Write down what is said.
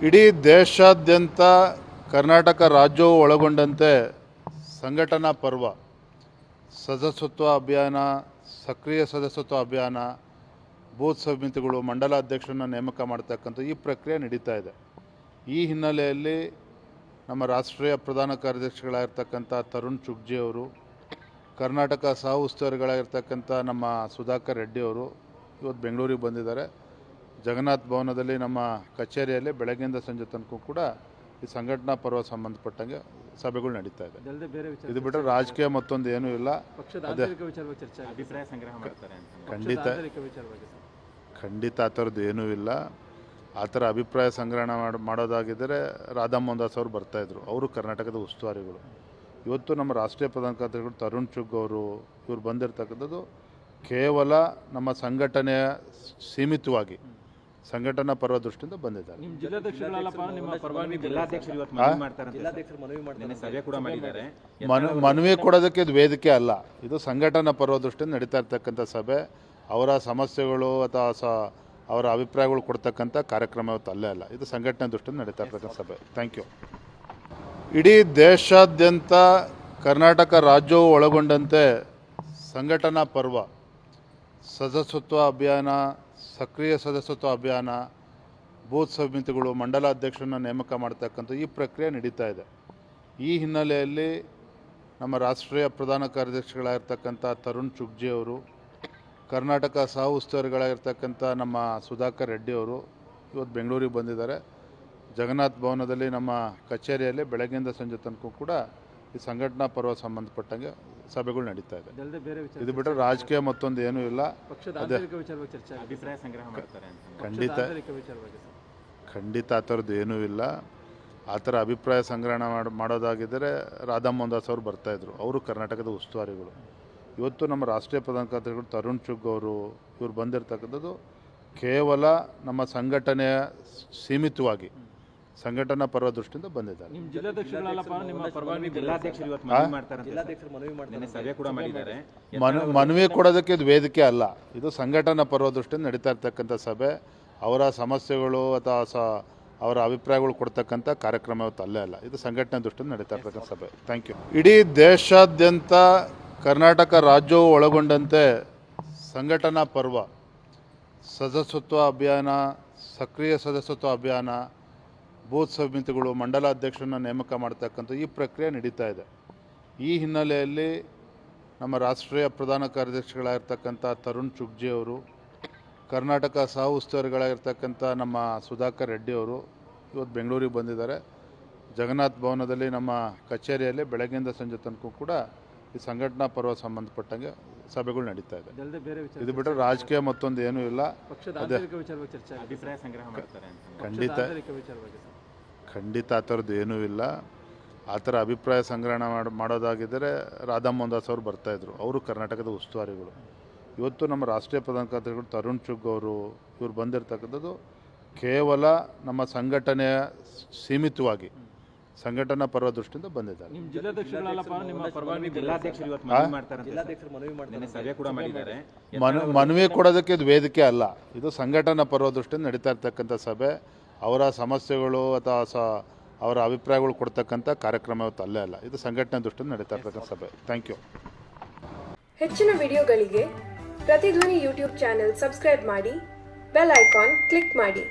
ಇಡೀ ದೇಶಾದ್ಯಂತ ಕರ್ನಾಟಕ ರಾಜ್ಯವು ಒಳಗೊಂಡಂತೆ ಸಂಘಟನಾ ಪರ್ವ, ಸದಸ್ಯತ್ವ ಅಭಿಯಾನ, ಸಕ್ರಿಯ ಸದಸ್ಯತ್ವ ಅಭಿಯಾನ, ಬೂತ್ ಸಮಿತಿಗಳು, ಮಂಡಲಾಧ್ಯಕ್ಷರನ್ನು ನೇಮಕ ಮಾಡ್ತಕ್ಕಂಥ ಈ ಪ್ರಕ್ರಿಯೆ ನಡೀತಾ ಇದೆ. ಈ ಹಿನ್ನೆಲೆಯಲ್ಲಿ ನಮ್ಮ ರಾಷ್ಟ್ರೀಯ ಪ್ರಧಾನ ಕಾರ್ಯದರ್ಶಿಗಳಾಗಿರ್ತಕ್ಕಂಥ ತರುಣ್ ಚುಗ್ಜಿ ಅವರು, ಕರ್ನಾಟಕ ಸಹ ಉಸ್ತುವಾರಿಗಳಾಗಿರ್ತಕ್ಕಂಥ ನಮ್ಮ ಸುಧಾಕರ್ ರೆಡ್ಡಿ ಅವರು ಇವತ್ತು ಬೆಂಗಳೂರಿಗೆ ಬಂದಿದ್ದಾರೆ. ಜಗನ್ನಾಥ ಭವನದಲ್ಲಿ ನಮ್ಮ ಕಚೇರಿಯಲ್ಲಿ ಬೆಳಗ್ಗೆಯಿಂದ ಸಂಜೆ ತನಕ ಕೂಡ ಈ ಸಂಘಟನಾ ಪರ್ವ ಸಂಬಂಧಪಟ್ಟಂಗೆ ಸಭೆಗಳು ನಡೀತಾ ಇದೆ. ಇದು ಬಿಟ್ಟರೆ ರಾಜಕೀಯ ಮತ್ತೊಂದು ಏನೂ ಇಲ್ಲ. ಖಂಡಿತ ಆ ಥರದ್ದು ಏನೂ ಇಲ್ಲ. ಆ ಥರ ಅಭಿಪ್ರಾಯ ಸಂಗ್ರಹಣ ಮಾಡೋದಾಗಿದ್ದರೆ ರಾಧಾ ಮೋಹನ್ ದಾಸ್ ಅವರು ಬರ್ತಾಯಿದ್ರು. ಅವರು ಕರ್ನಾಟಕದ ಉಸ್ತುವಾರಿಗಳು. ಇವತ್ತು ನಮ್ಮ ರಾಷ್ಟ್ರೀಯ ಪ್ರಧಾನ ಕಾರ್ಯದರ್ಶಿಗಳು ತರುಣ್ ಚುಗ್ ಅವರು ಇವರು ಬಂದಿರತಕ್ಕಂಥದ್ದು ಕೇವಲ ನಮ್ಮ ಸಂಘಟನೆಯ ಸೀಮಿತವಾಗಿ ಸಂಘಟನಾ ಪರ್ವ ದೃಷ್ಟಿಯಿಂದ ಬಂದಿದ್ದಾರೆ. ಮನವಿ ಕೊಡೋದಕ್ಕೆ ಇದು ವೇದಿಕೆ ಅಲ್ಲ. ಇದು ಸಂಘಟನಾ ಪರ್ವ ದೃಷ್ಟಿಯಿಂದ ನಡೀತಾ ಇರ್ತಕ್ಕಂಥ ಸಭೆ. ಅವರ ಸಮಸ್ಯೆಗಳು ಅಥವಾ ಅವರ ಅಭಿಪ್ರಾಯಗಳು ಕೊಡ್ತಕ್ಕಂಥ ಕಾರ್ಯಕ್ರಮ ಇವತ್ತು ಅಲ್ಲೇ ಅಲ್ಲ. ಇದು ಸಂಘಟನೆ ದೃಷ್ಟಿಯಿಂದ ನಡೀತಾ ಇರ್ತಕ್ಕಂಥ ಸಭೆ. Thank you. ಇಡೀ ದೇಶಾದ್ಯಂತ ಕರ್ನಾಟಕ ರಾಜ್ಯವು ಒಳಗೊಂಡಂತೆ ಸಂಘಟನಾ ಪರ್ವ, ಸದಸ್ಯತ್ವ ಅಭಿಯಾನ, ಸಕ್ರಿಯ ಸದಸ್ಯತ್ವ ಅಭಿಯಾನ, ಬೂತ್ ಸಮಿತಿಗಳು, ಮಂಡಲಾಧ್ಯಕ್ಷರನ್ನು ನೇಮಕ ಮಾಡ್ತಕ್ಕಂಥ ಈ ಪ್ರಕ್ರಿಯೆ ನಡೀತಾ ಇದೆ. ಈ ಹಿನ್ನೆಲೆಯಲ್ಲಿ ನಮ್ಮ ರಾಷ್ಟ್ರೀಯ ಪ್ರಧಾನ ಕಾರ್ಯದರ್ಶಿಗಳಾಗಿರ್ತಕ್ಕಂಥ ತರುಣ್ ಚುಗ್ಜಿ ಅವರು, ಕರ್ನಾಟಕ ಸಹ ಉಸ್ತುವಾರಿಗಳಾಗಿರ್ತಕ್ಕಂಥ ನಮ್ಮ ಸುಧಾಕರ್ ರೆಡ್ಡಿ ಅವರು ಇವತ್ತು ಬೆಂಗಳೂರಿಗೆ ಬಂದಿದ್ದಾರೆ. ಜಗನ್ನಾಥ ಭವನದಲ್ಲಿ ನಮ್ಮ ಕಚೇರಿಯಲ್ಲಿ ಬೆಳಗ್ಗೆಯಿಂದ ಸಂಜೆ ತನಕ ಕೂಡ ಈ ಸಂಘಟನಾ ಪರ್ವ ಸಂಬಂಧಪಟ್ಟಂಗೆ ಸಭೆಗಳು ನಡೀತಾ ಇದೆ. ಇದು ಬಿಟ್ಟರೆ ರಾಜಕೀಯ ಮತ್ತೊಂದು ಏನೂ ಇಲ್ಲ. ಖಂಡಿತ ಆ ಥರದ್ದು ಏನೂ ಇಲ್ಲ. ಆ ಥರ ಅಭಿಪ್ರಾಯ ಸಂಗ್ರಹಣ ಮಾಡೋದಾಗಿದ್ದರೆ ರಾಧಾ ಮೋಹನ್ ದಾಸ್ ಅವರು ಬರ್ತಾಯಿದ್ರು. ಅವರು ಕರ್ನಾಟಕದ ಉಸ್ತುವಾರಿಗಳು. ಇವತ್ತು ನಮ್ಮ ರಾಷ್ಟ್ರೀಯ ಪ್ರಧಾನ ಕಾರ್ಯದರ್ಶಿಗಳು ತರುಣ್ ಚುಗ್ ಅವರು ಇವರು ಬಂದಿರತಕ್ಕಂಥದ್ದು ಕೇವಲ ನಮ್ಮ ಸಂಘಟನೆಯ ಸೀಮಿತವಾಗಿ ಸಂಘಟನಾ ಪರ್ವ ದೃಷ್ಟಿಯಿಂದ ಬಂದಿದ್ದಾರೆ. ಮನವಿ ಕೊಡೋದಕ್ಕೆ ಇದು ವೇದಿಕೆ ಅಲ್ಲ. ಇದು ಸಂಘಟನಾ ಪರ್ವ ದೃಷ್ಟಿಯಿಂದ ನಡೀತಾ ಇರ್ತಕ್ಕಂಥ ಸಭೆ. ಅವರ ಸಮಸ್ಯೆಗಳು ಅಥವಾ ಅವರ ಅಭಿಪ್ರಾಯಗಳು ಕೊಡ್ತಕ್ಕಂಥ ಕಾರ್ಯಕ್ರಮ ಇವತ್ತು ಅಲ್ಲೇ ಅಲ್ಲ. ಇದು ಸಂಘಟನೆ ದೃಷ್ಟಿಯಿಂದ ನಡೀತಾ ಇರ್ತಕ್ಕಂಥ ಸಭೆ. Thank you. ಇಡೀ ದೇಶಾದ್ಯಂತ ಕರ್ನಾಟಕ ರಾಜ್ಯವು ಒಳಗೊಂಡಂತೆ ಸಂಘಟನಾ ಪರ್ವ, ಸದಸ್ಯತ್ವ ಅಭಿಯಾನ, ಸಕ್ರಿಯ ಸದಸ್ಯತ್ವ ಅಭಿಯಾನ, ಬೂತ್ ಸಮಿತಿಗಳು, ಮಂಡಲಾಧ್ಯಕ್ಷರನ್ನು ನೇಮಕ ಮಾಡ್ತಕ್ಕಂಥ ಈ ಪ್ರಕ್ರಿಯೆ ನಡೀತಾ ಇದೆ. ಈ ಹಿನ್ನೆಲೆಯಲ್ಲಿ ನಮ್ಮ ರಾಷ್ಟ್ರೀಯ ಪ್ರಧಾನ ಕಾರ್ಯದರ್ಶಿಗಳಾಗಿರ್ತಕ್ಕಂಥ ತರುಣ್ ಚುಗ್ಜಿ ಅವರು, ಕರ್ನಾಟಕ ಸಹ ಉಸ್ತುವಾರಿಗಳಾಗಿರ್ತಕ್ಕಂಥ ನಮ್ಮ ಸುಧಾಕರ್ ರೆಡ್ಡಿ ಅವರು ಇವತ್ತು ಬೆಂಗಳೂರಿಗೆ ಬಂದಿದ್ದಾರೆ. ಜಗನ್ನಾಥ ಭವನದಲ್ಲಿ ನಮ್ಮ ಕಚೇರಿಯಲ್ಲಿ ಬೆಳಗ್ಗೆಯಿಂದ ಸಂಜೆ ತನಕ ಕೂಡ ಈ ಸಂಘಟನಾ ಪರ್ವ ಸಂಬಂಧಪಟ್ಟಂಗೆ ಸಭೆಗಳು ನಡೀತಾ ಇದೆ. ಇದು ಬಿಟ್ಟರೆ ರಾಜಕೀಯ ಮತ್ತೊಂದು ಏನೂ ಇಲ್ಲ. ಖಂಡಿತ ಆ ಥರದ್ದು ಏನೂ ಇಲ್ಲ. ಆ ಥರ ಅಭಿಪ್ರಾಯ ಸಂಗ್ರಹಣ ಮಾಡೋದಾಗಿದ್ದರೆ ರಾಧಾ ಮೋಹನ್ ದಾಸ್ ಅವರು ಬರ್ತಾಯಿದ್ರು. ಅವರು ಕರ್ನಾಟಕದ ಉಸ್ತುವಾರಿಗಳು. ಇವತ್ತು ನಮ್ಮ ರಾಷ್ಟ್ರೀಯ ಪ್ರಧಾನ ಕಾರ್ಯದರ್ಶಿಗಳು ತರುಣ್ ಚುಗ್ ಅವರು ಇವರು ಬಂದಿರತಕ್ಕಂಥದ್ದು ಕೇವಲ ನಮ್ಮ ಸಂಘಟನೆಯ ಸೀಮಿತವಾಗಿ ಸಂಘಟನಾ ಪರ್ವ ದೃಷ್ಟಿಯಿಂದ ಬಂದಿದ್ದಾರೆ. ಮನವಿ ಕೊಡೋದಕ್ಕೆ ಇದು ವೇದಿಕೆ ಅಲ್ಲ. ಇದು ಸಂಘಟನಾ ಪರ್ವ ದೃಷ್ಟಿಯಿಂದ ನಡೀತಾ ಇರ್ತಕ್ಕಂಥ ಸಭೆ. ಅವರ ಸಮಸ್ಯೆಗಳು ಅಥವಾ ಅವರ ಅಭಿಪ್ರಾಯಗಳು ಕೊಡ್ತಕ್ಕಂಥ ಕಾರ್ಯಕ್ರಮ ಇವತ್ತು ಅಲ್ಲೇ ಅಲ್ಲ. ಇದು ಸಂಘಟನೆ ದೃಷ್ಟಿಯಿಂದ ನಡೀತಾ ಇರ್ತಕ್ಕಂಥ ಸಭೆ. Thank you. ಹೆಚ್ಚಿನ ವಿಡಿಯೋಗಳಿಗೆ ಪ್ರತಿಧ್ವನಿ ಯೂಟ್ಯೂಬ್ ಚಾನೆಲ್ ಸಬ್ಸ್ಕ್ರೈಬ್ ಮಾಡಿ, ಬೆಲ್ ಐಕಾನ್ ಕ್ಲಿಕ್ ಮಾಡಿ.